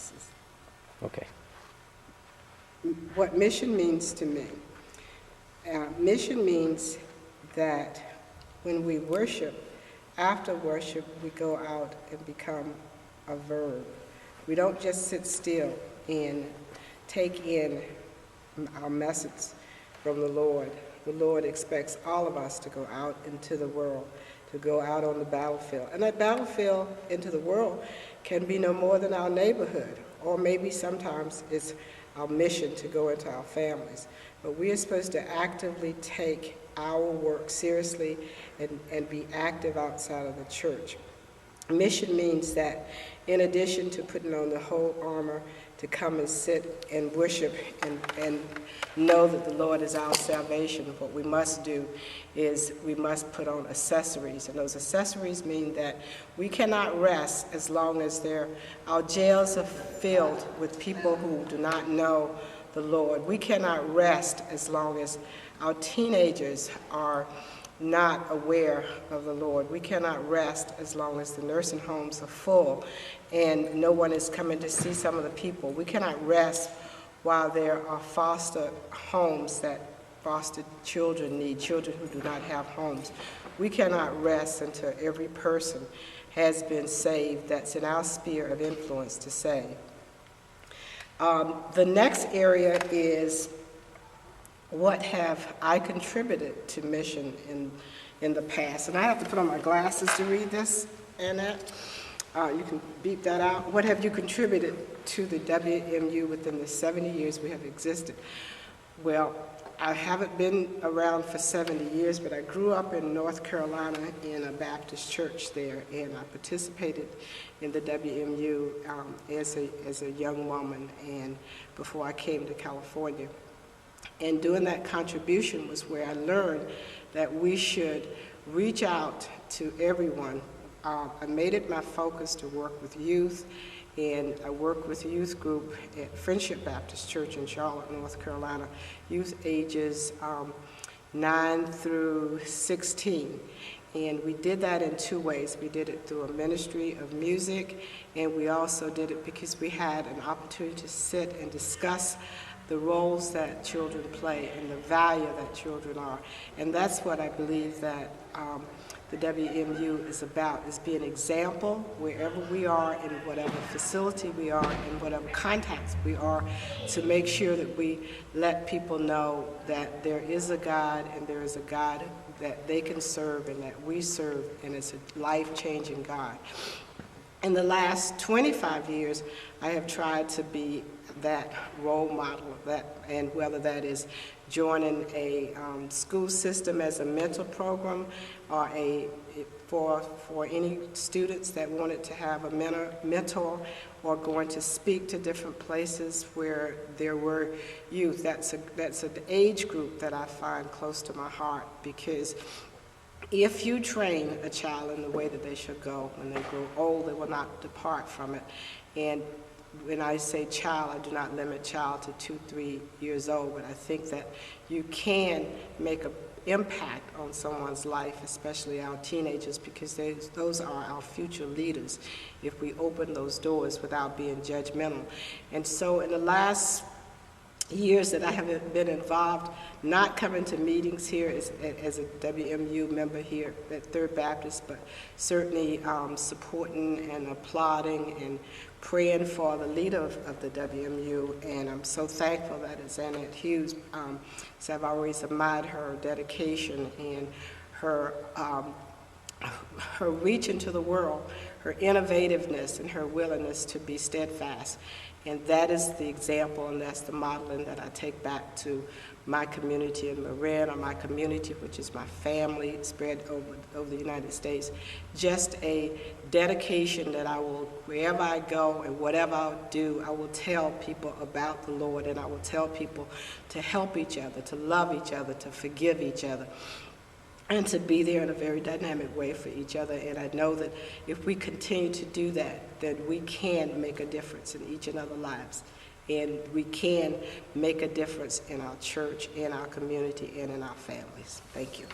sacrifices. Okay. What mission means to me. Mission means that when we worship, after worship, we go out and become a verb. We don't just sit still and take in our message from the Lord. The Lord expects all of us to go out into the world, to go out on the battlefield. And that battlefield into the world can be no more than our neighborhood, or maybe sometimes it's our mission to go into our families. But we are supposed to actively take our work seriously and be active outside of the church. Mission means that in addition to putting on the whole armor to come and sit and worship and know that the Lord is our salvation, what we must do is we must put on accessories. And those accessories mean that we cannot rest as long as our jails are filled with people who do not know the Lord. We cannot rest as long as our teenagers are not aware of the Lord. We cannot rest as long as the nursing homes are full and no one is coming to see some of the people. We cannot rest while there are foster homes that foster children need, children who do not have homes. We cannot rest until every person has been saved that's in our sphere of influence to save. The next area is, what have I contributed to mission in the past? And I have to put on my glasses to read this, Annette. You can beep that out. What have you contributed to the WMU within the 70 years we have existed? Well, I haven't been around for 70 years, but I grew up in North Carolina in a Baptist church there, and I participated in the WMU as a young woman and before I came to California. And doing that contribution was where I learned that we should reach out to everyone. I made it my focus to work with youth, and I work with a youth group at Friendship Baptist Church in Charlotte, North Carolina, youth ages 9 through 16. And we did that in two ways. We did it through a ministry of music, and we also did it because we had an opportunity to sit and discuss the roles that children play and the value that children are. And that's what I believe that the WMU is about, is be an example wherever we are, in whatever facility we are, in whatever context we are, to make sure that we let people know that there is a God and there is a God that they can serve and that we serve, and it's a life-changing God. In the last 25 years, I have tried to be that role model of that, and whether that is joining a school system as a mentor program, or for any students that wanted to have a mentor, or going to speak to different places where there were youth. That's an age group that I find close to my heart, because if you train a child in the way that they should go, when they grow old, they will not depart from it. And when I say child, I do not limit child to 2, 3 years old, but I think that you can make an impact on someone's life, especially our teenagers, because those are our future leaders, if we open those doors without being judgmental. And so in the last years that I have been involved, not coming to meetings here as a WMU member here at 3rd Baptist, but certainly supporting and applauding and praying for the leader of the WMU. And I'm so thankful that it's Annette Hughes. So I've always admired her dedication and her reach into the world, her innovativeness, and her willingness to be steadfast. And that is the example, and that's the modeling that I take back to my community in Marin, or my community, which is my family spread over the United States. Just a dedication that I will, wherever I go and whatever I do, I will tell people about the Lord, and I will tell people to help each other, to love each other, to forgive each other, and to be there in a very dynamic way for each other. And I know that if we continue to do that, then we can make a difference in each and other lives. And we can make a difference in our church, in our community, and in our families. Thank you.